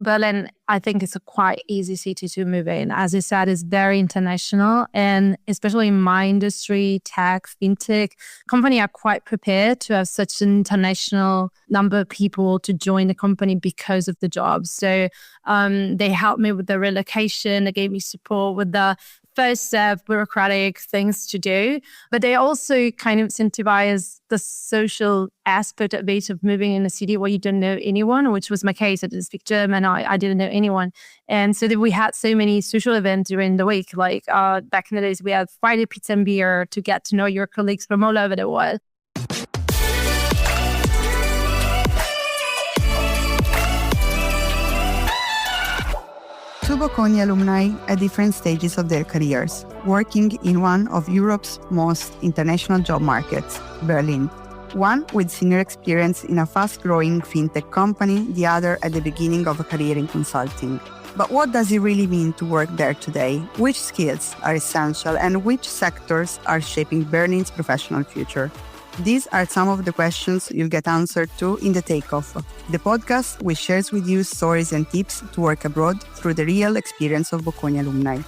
Berlin, I think it's a quite easy city to move in. As I said, it's very international, and especially in my industry, tech, fintech, companies are quite prepared to have such an international number of people to join the company because of the job. So they helped me with the relocation. They gave me support with the first step, bureaucratic things to do, but they also kind of incentivize the social aspect of it, of moving in a city where you don't know anyone, which was my case. I didn't speak German. I didn't know anyone. And so that we had so many social events during the week. Like back in the days, we had Friday pizza and beer to get to know your colleagues from all over the world. Two Bocconi alumni at different stages of their careers, working in one of Europe's most international job markets, Berlin. One with senior experience in a fast-growing fintech company, the other at the beginning of a career in consulting. But what does it really mean to work there today? Which skills are essential and which sectors are shaping Berlin's professional future? These are some of the questions you'll get answered to in The Takeoff, the podcast which shares with you stories and tips to work abroad through the real experience of Bocconi alumni.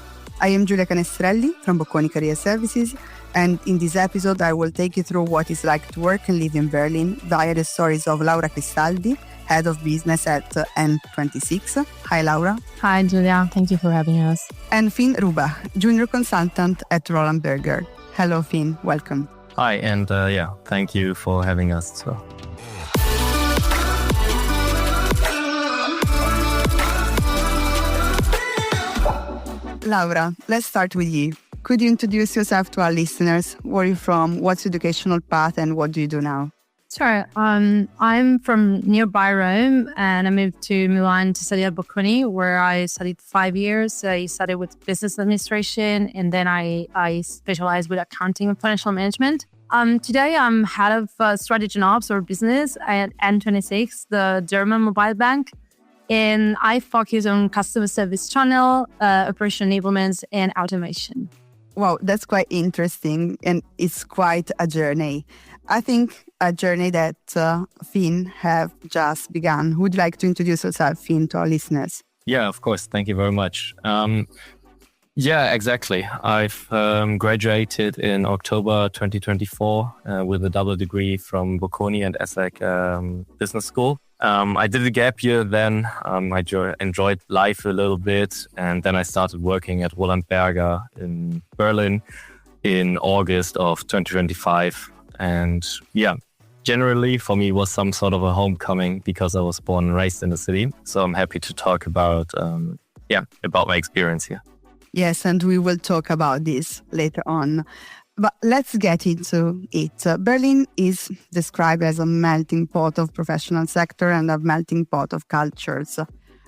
I am Giulia Canestrelli from Bocconi Career Services, and in this episode I will take you through what it's like to work and live in Berlin via the stories of Laura Cristaldi, Head of Business at N26. Hi, Laura. Hi, Giulia. Thank you for having us. And Finn Rubach, Junior Consultant at Roland Berger. Hello, Finn. Welcome. Hi, and thank you for having us. So. Laura, let's start with you. Could you introduce yourself to our listeners? Where are you from? What's your educational path and what do you do now? Sure. I'm from nearby Rome, and I moved to Milan to study at Bocconi, where I studied 5 years. I studied with business administration, and then I specialized with accounting and financial management. Today, I'm head of strategy and ops or business at N26, the German mobile bank. And I focus on customer service channel, operation enablement, and automation. Wow, that's quite interesting. And it's quite a journey. I think a journey that Finn have just begun. Would you like to introduce yourself, Finn, to our listeners? Yeah, of course. Thank you very much. Yeah, exactly. I've graduated in October 2024 with a double degree from Bocconi and ESSEC Business School. I did a gap year then. I enjoyed life a little bit. And then I started working at Roland Berger in Berlin in August of 2025. And yeah, generally for me it was some sort of a homecoming because I was born and raised in the city. So I'm happy to talk about my experience here. Yes, and we will talk about this later on. But let's get into it. Berlin is described as a melting pot of professional sector and a melting pot of cultures.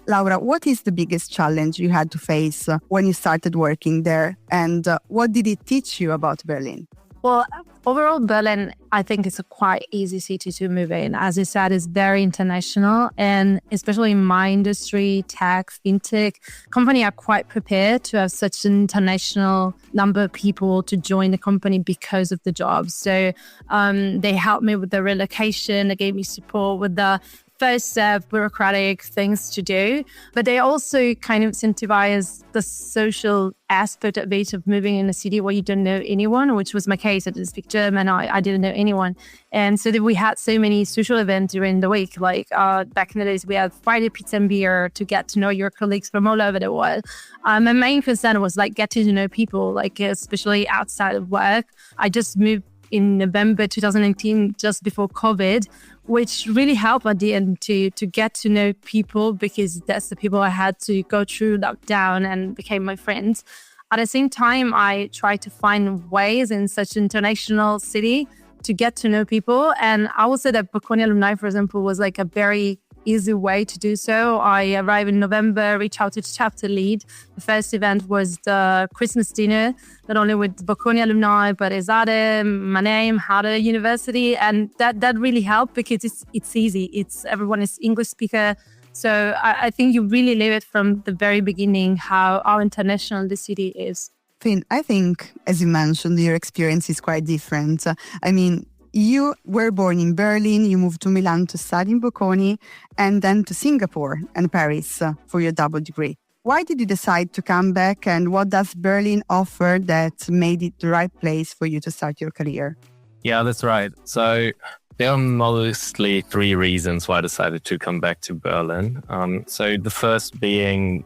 Laura, what is the biggest challenge you had to face when you started working there? And what did it teach you about Berlin? Well, overall, Berlin, I think it's a quite easy city to move in. As I said, it's very international, and especially in my industry, tech, fintech, companies are quite prepared to have such an international number of people to join the company because of the job. So they helped me with the relocation. They gave me support with the first step, bureaucratic things to do, but they also kind of incentivize the social aspect of it, of moving in a city where you don't know anyone, which was my case. I didn't speak German. I didn't know anyone. And so that we had so many social events during the week. Like back in the days, we had Friday pizza and beer to get to know your colleagues from all over the world. My main concern was like getting to know people, like especially outside of work. I just moved in November 2019, just before COVID, which really helped at the end to get to know people, because that's the people I had to go through lockdown and became my friends. At the same time, I tried to find ways in such an international city to get to know people. And I would say that Bocconi Alumni, for example, was like a very easy way to do so. I arrived in November, reached out to the chapter lead. The first event was the Christmas dinner, not only with Bocconi alumni, but Esade, my name, Harder University. And that really helped because it's easy. Everyone is English speaker. So I think you really live it from the very beginning, how international the city is. Finn, I think, as you mentioned, your experience is quite different. I mean, you were born in Berlin, you moved to Milan to study in Bocconi, and then to Singapore and Paris for your double degree. Why did you decide to come back, and what does Berlin offer that made it the right place for you to start your career? Yeah, that's right. So there are mostly three reasons why I decided to come back to Berlin. So the first being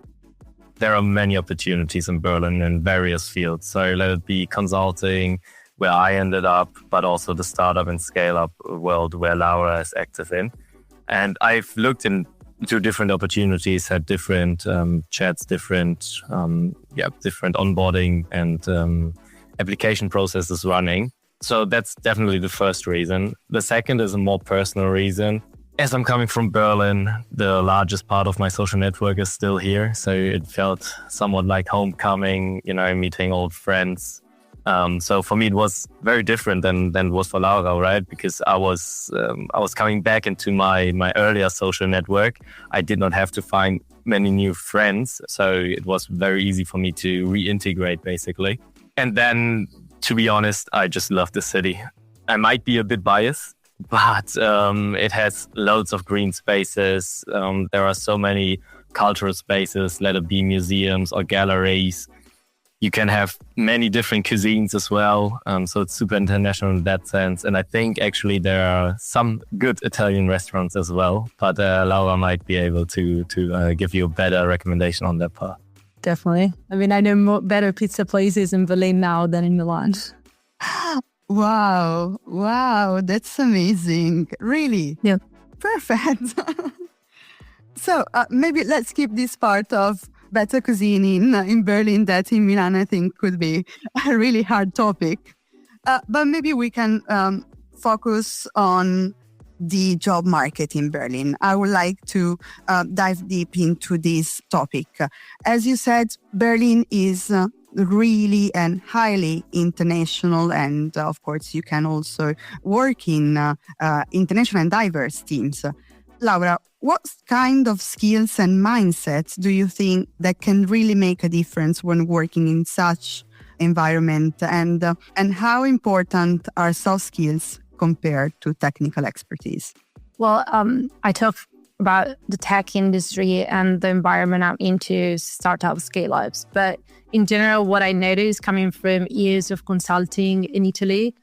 there are many opportunities in Berlin in various fields. So let it be consulting, where I ended up, but also the startup and scale-up world where Laura is active in. And I've looked into different opportunities, had different chats, different onboarding and application processes running. So that's definitely the first reason. The second is a more personal reason. As I'm coming from Berlin, the largest part of my social network is still here. So it felt somewhat like homecoming, meeting old friends. So for me, it was very different than it was for Laura, right? Because I was coming back into my earlier social network. I did not have to find many new friends. So it was very easy for me to reintegrate, basically. And then, to be honest, I just love the city. I might be a bit biased, but it has loads of green spaces. There are so many cultural spaces, let it be museums or galleries. You can have many different cuisines as well. So it's super international in that sense. And I think actually there are some good Italian restaurants as well. But Laura might be able to give you a better recommendation on that part. Definitely. I mean, I know better pizza places in Berlin now than in Milan. Wow. That's amazing. Really? Yeah. Perfect. So maybe let's keep this part of better cuisine in Berlin that in Milan I think could be a really hard topic. But maybe we can focus on the job market in Berlin. I would like to dive deep into this topic. As you said, Berlin is really and highly international, and of course you can also work in international and diverse teams. Laura, what kind of skills and mindsets do you think that can really make a difference when working in such environment, and how important are soft skills compared to technical expertise? Well, I talk about the tech industry and the environment I'm into, startup scale-ups. But in general, what I noticed coming from years of consulting in Italy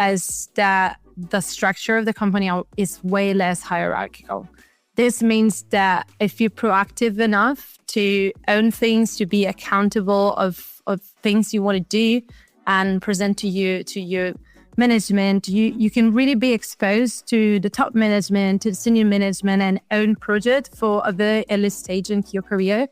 is that the structure of the company is way less hierarchical. This means that if you're proactive enough to own things, to be accountable of things you want to do and present to your management, you can really be exposed to the top management, to the senior management, and own project for a very early stage in your career.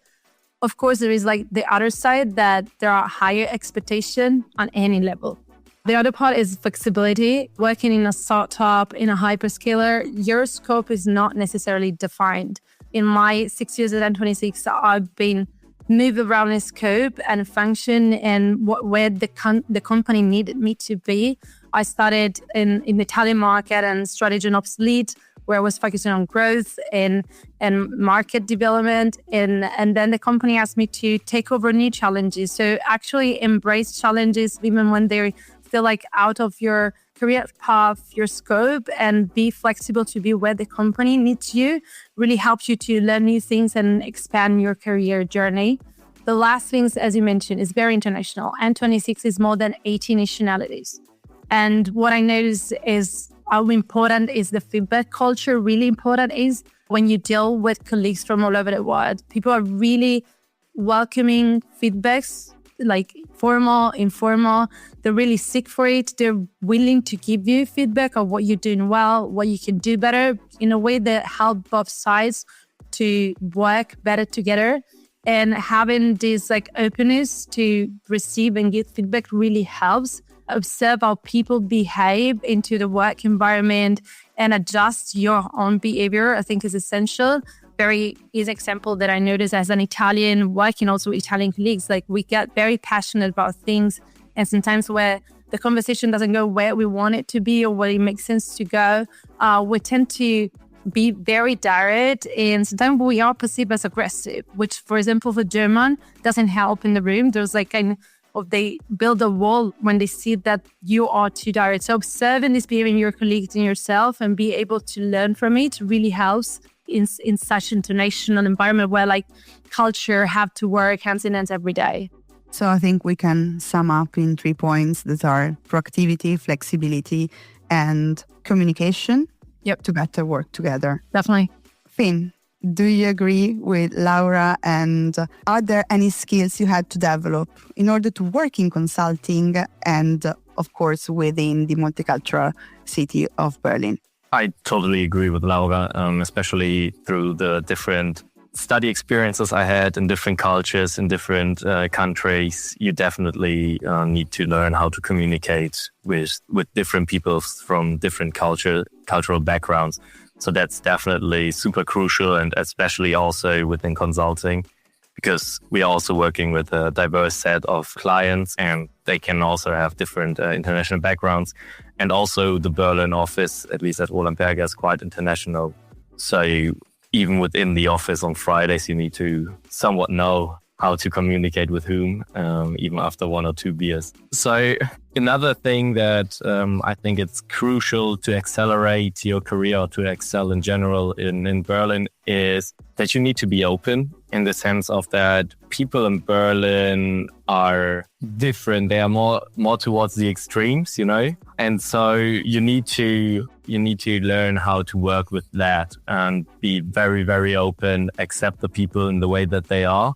Of course, there is like the other side that there are higher expectations on any level. The other part is flexibility. Working in a startup, in a hyperscaler, your scope is not necessarily defined. In my 6 years at N26, I've been moved around the scope and function and where the company needed me to be. I started in the Italian market and strategy and ops lead, where I was focusing on growth and market development. And then the company asked me to take over new challenges. So actually embrace challenges even when they feel like out of your career path, your scope, and be flexible to be where the company needs you really helps you to learn new things and expand your career journey. The last things, as you mentioned, is very international. N26 is more than 80 nationalities. And what I noticed is how important is the feedback culture, really important is when you deal with colleagues from all over the world. People are really welcoming feedbacks, like formal, informal. They're really seek for it. They're willing to give you feedback of what you're doing well, what you can do better, in a way that help both sides to work better together. And having this like openness to receive and give feedback really helps. Observe how people behave into the work environment and adjust your own behavior, I think is essential. Very easy example that I noticed as an Italian, working also with Italian colleagues, like we get very passionate about things. And sometimes where the conversation doesn't go where we want it to be or where it makes sense to go, we tend to be very direct, and sometimes we are perceived as aggressive, which, for example, for German doesn't help in the room. There's like or they build a wall when they see that you are too direct. So observing this behavior in your colleagues and yourself and be able to learn from it really helps in such international environment where like culture have to work hands in hands every day. So I think we can sum up in 3 points that are proactivity, flexibility, and communication. Yep. To better work together. Definitely. Finn, do you agree with Laura? And are there any skills you had to develop in order to work in consulting and, of course, within the multicultural city of Berlin? I totally agree with Laura, especially through the different study experiences I had in different cultures, in different countries. You definitely need to learn how to communicate with different people from different cultural backgrounds. So that's definitely super crucial, and especially also within consulting, because we are also working with a diverse set of clients and they can also have different international backgrounds. And also the Berlin office, at least at Roland Berger, is quite international. So even within the office on Fridays, you need to somewhat know how to communicate with whom, even after 1 or 2 beers. So another thing that I think it's crucial to accelerate your career or to excel in general in Berlin is that you need to be open, in the sense of that people in Berlin are different. They are more towards the extremes, you know? And so you need to learn how to work with that and be very, very open, accept the people in the way that they are.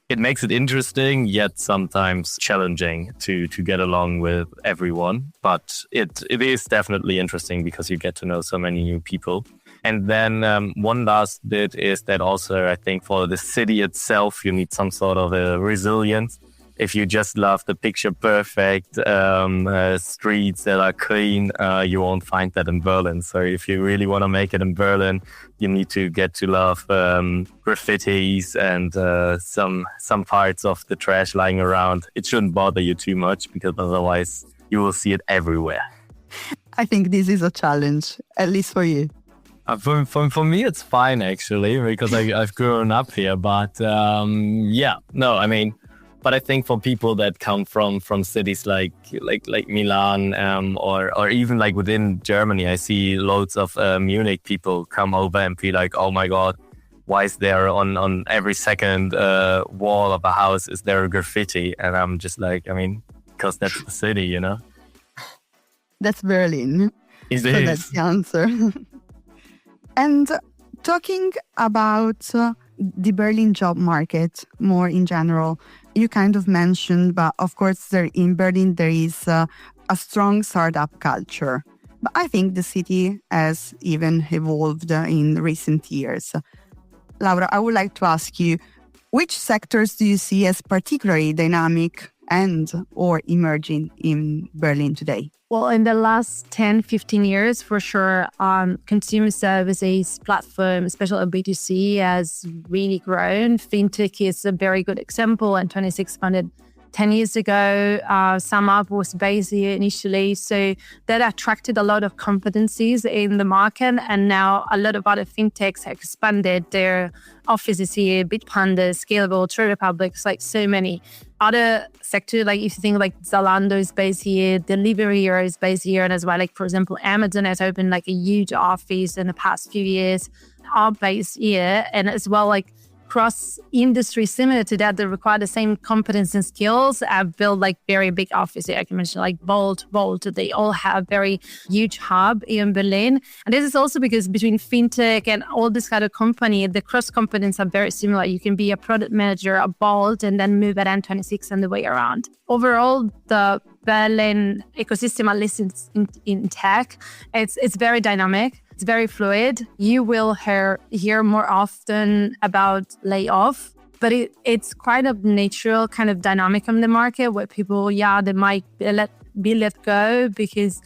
It makes it interesting, yet sometimes challenging to get along with everyone. But it is definitely interesting because you get to know so many new people. And then one last bit is that also I think for the city itself, you need some sort of a resilience. If you just love the picture perfect streets that are clean, you won't find that in Berlin. So if you really want to make it in Berlin, you need to get to love graffitis and some parts of the trash lying around. It shouldn't bother you too much because otherwise you will see it everywhere. I think this is a challenge, at least for you. For me, it's fine actually, because I've grown up here. But but I think for people that come from cities like Milan or even like within Germany, I see loads of Munich people come over and be like, oh my God, why is there on every second wall of a house is there a graffiti? And I'm just like, because that's the city, you know? That's Berlin. It so is. That's the answer. And talking about the Berlin job market more in general, you kind of mentioned, but of course in Berlin there is a strong startup culture. But I think the city has even evolved in recent years. Laura, I would like to ask you, which sectors do you see as particularly dynamic and or emerging in Berlin today? Well, in the last 10, 15 years, for sure, consumer services platform, especially B2C, has really grown. Fintech is a very good example, and 26 founded 10 years ago. SumUp was based here initially. So that attracted a lot of competencies in the market. And now a lot of other fintechs have expanded their offices here, Bitpanda, Scalable, Trade Republic, like so many. Other sectors, like if you think like Zalando is based here, Delivery Hero is based here, and as well, like for example, Amazon has opened like a huge office in the past few years, are based here, and as well like cross industry similar to that require the same competence and skills. I've built like very big offices. I can mention like Volt. They all have very huge hub in Berlin. And this is also because between fintech and all this kind of company, the cross competence are very similar. You can be a product manager, a Bolt, and then move at N26 and the way around. Overall, the Berlin ecosystem, at least in tech, it's very dynamic. It's very fluid. You will hear more often about layoff, but it's quite a natural kind of dynamic in the market where people, they might be let go because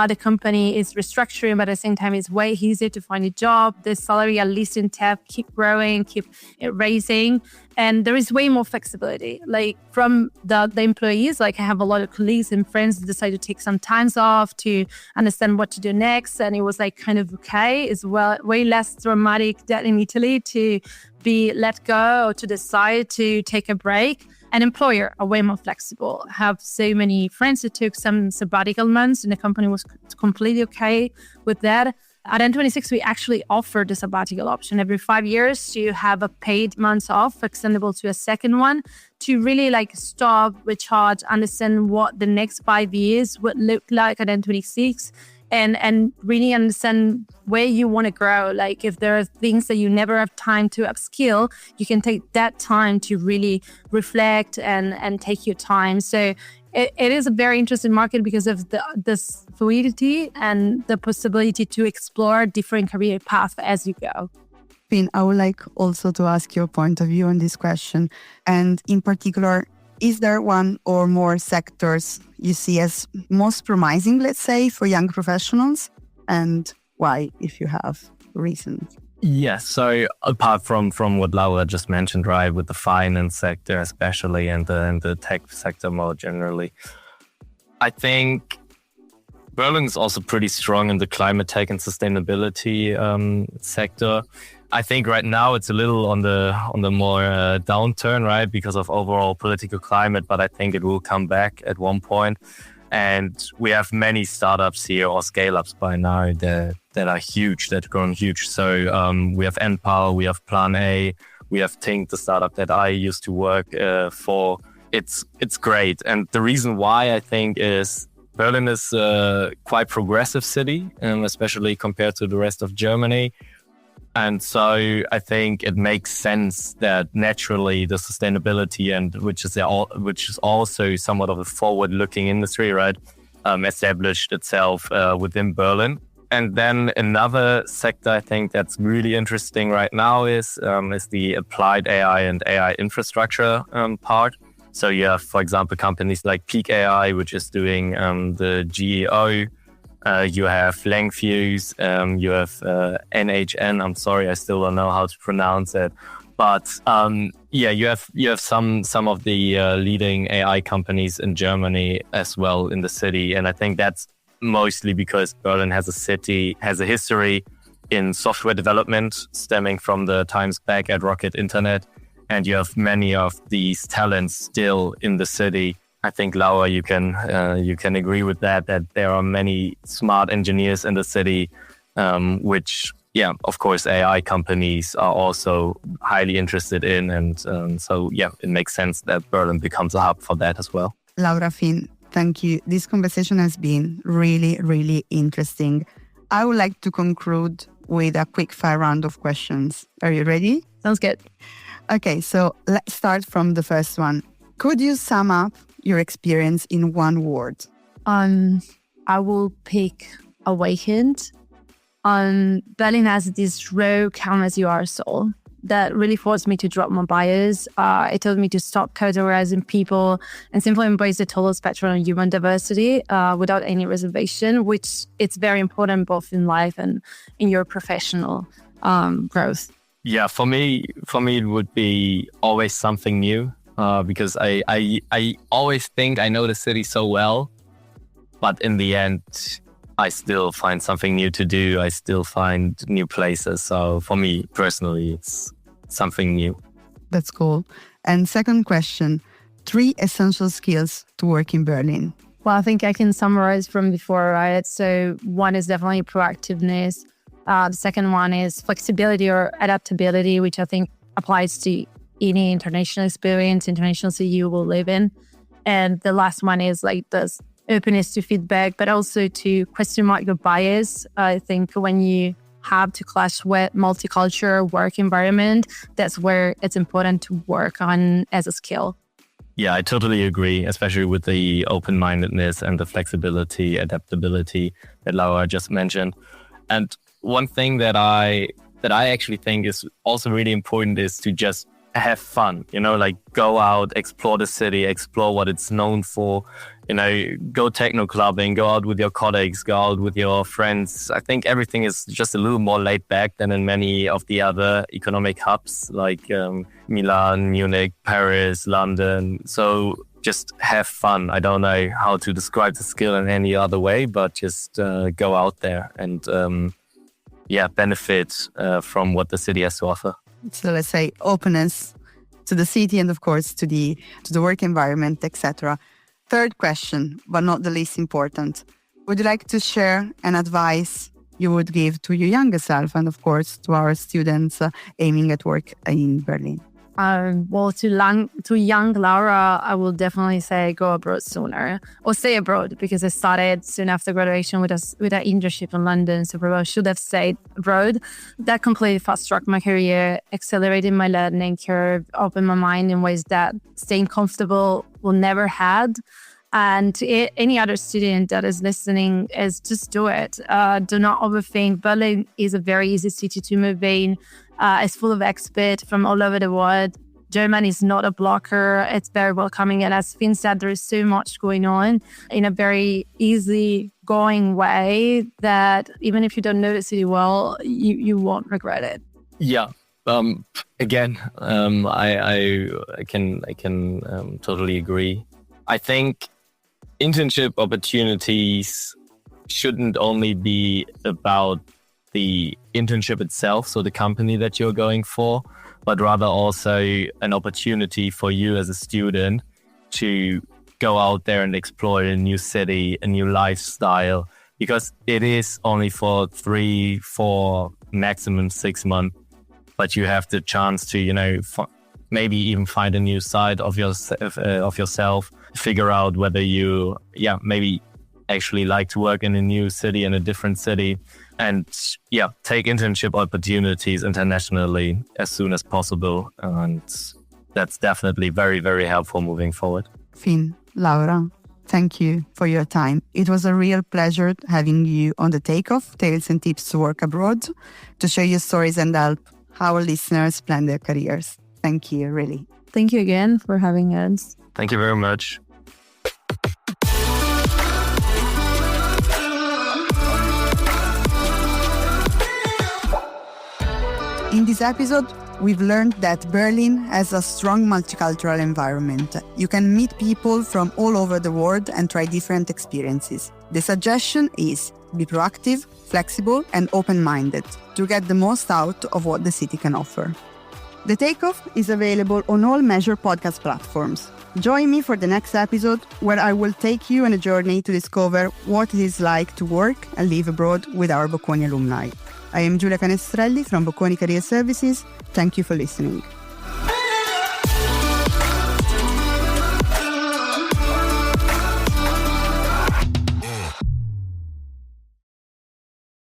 the company is restructuring, but at the same time, it's way easier to find a job. The salary, at least in tech, keep growing, keep raising. And there is way more flexibility. Like from the employees, like I have a lot of colleagues and friends that decide to take some time off to understand what to do next. And it was like kind of okay. It's way less dramatic than in Italy to be let go or to decide to take a break. An employer are way more flexible. I have so many friends who took some sabbatical months and the company was completely okay with that. At N26, we actually offered the sabbatical option every 5 years to have a paid month off, extendable to a second one, to really stop, recharge, understand what the next 5 years would look like at N26 and really understand where you want to grow. If there are things that you never have time to upskill, you can take that time to really reflect and take your time. So it is a very interesting market because of this fluidity and the possibility to explore different career paths as you go. Finn, I would like also to ask your point of view on this question. And in particular, is there one or more sectors you see as most promising, let's say, for young professionals? And why, if you have reasons? Yes. So apart from what Laura just mentioned, right, with the finance sector especially and the tech sector more generally, I think Berlin is also pretty strong in the climate tech and sustainability sector. I think right now it's a little on the more downturn, right, because of overall political climate, but I think it will come back at one point. And we have many startups here or scale-ups by now that are huge, that are growing huge. So we have NPower, we have Plan A, we have Tink, the startup that I used to work for. It's great. And the reason why I think is Berlin is a quite progressive city, especially compared to the rest of Germany. And so I think it makes sense that naturally the sustainability which is also somewhat of a forward-looking industry, right, established itself within Berlin. And then another sector I think that's really interesting right now is the applied AI and AI infrastructure part. So you have, for example, companies like Peak AI, which is doing the GEO. You have Langfuse, you have NHN. I'm sorry, I still don't know how to pronounce it. But you have some of the leading AI companies in Germany as well in the city. And I think that's mostly because Berlin has a history in software development stemming from the times back at Rocket Internet. And you have many of these talents still in the city. I think, Laura, you can agree with that there are many smart engineers in the city, which, of course, AI companies are also highly interested in. And it makes sense that Berlin becomes a hub for that as well. Laura, Finn, thank you. This conversation has been really, really interesting. I would like to conclude with a quick fire round of questions. Are you ready? Sounds good. Okay, so let's start from the first one. Could you sum up your experience in one word? I will pick awakened. Berlin has this raw, calm as you are soul that really forced me to drop my bias. It told me to stop categorizing people and simply embrace the total spectrum of human diversity without any reservation, which it's very important both in life and in your professional growth. Yeah, for me, it would be always something new. Because I always think I know the city so well, but in the end, I still find something new to do. I still find new places. So for me personally, it's something new. That's cool. And second question, 3 essential skills to work in Berlin. Well, I think I can summarize from before, right? So one is definitely proactiveness. The second one is flexibility or adaptability, which I think applies to any international experience, international city you will live in. And the last one is this openness to feedback, but also to question mark your bias. I think when you have to clash with multicultural work environment, that's where it's important to work on as a skill. Yeah, I totally agree, especially with the open-mindedness and the flexibility, adaptability that Laura just mentioned. And one thing that I actually think is also really important is to just have fun, go out, explore the city, explore what it's known for, go techno clubbing, go out with your colleagues, go out with your friends. I think everything is just a little more laid back than in many of the other economic hubs like Milan, Munich, Paris, London. So just have fun. I don't know how to describe the skill in any other way, but just go out there and benefit from what the city has to offer. So let's say openness to the city and of course to the work environment, etc. Third question, but not the least important. Would you like to share an advice you would give to your younger self and of course to our students aiming at work in Berlin? Well, to young Laura, I will definitely say go abroad sooner or stay abroad, because I started soon after graduation with an internship in London. So probably I should have stayed abroad. That completely fast-tracked my career, accelerated my learning curve, opened my mind in ways that staying comfortable will never had. And to any other student that is listening, is just do it. Do not overthink. Berlin is a very easy city to move in. It's full of expats from all over the world. Germany is not a blocker. It's very welcoming. And as Finn said, there is so much going on in a very easy going way that even if you don't know the city well, you won't regret it. Yeah. Again, I can totally agree. I think internship opportunities shouldn't only be about the internship itself, so the company that you're going for, but rather also an opportunity for you as a student to go out there and explore a new city, a new lifestyle, because it is only for 3, 4, maximum 6 months, but you have the chance to, maybe even find a new side of yourself, figure out whether you, maybe actually like to work in a new city, in a different city, and take internship opportunities internationally as soon as possible. And that's definitely very, very helpful moving forward. Finn, Laura, thank you for your time. It was a real pleasure having you on the Takeoff, Tales and Tips to Work Abroad, to share your stories and help our listeners plan their careers. Thank you, really. Thank you again for having us. Thank you very much. In this episode, we've learned that Berlin has a strong multicultural environment. You can meet people from all over the world and try different experiences. The suggestion is be proactive, flexible, and open-minded to get the most out of what the city can offer. The Takeoff is available on all major podcast platforms. Join me for the next episode, where I will take you on a journey to discover what it is like to work and live abroad with our Bocconi alumni. I am Giulia Canestrelli from Bocconi Career Services. Thank you for listening.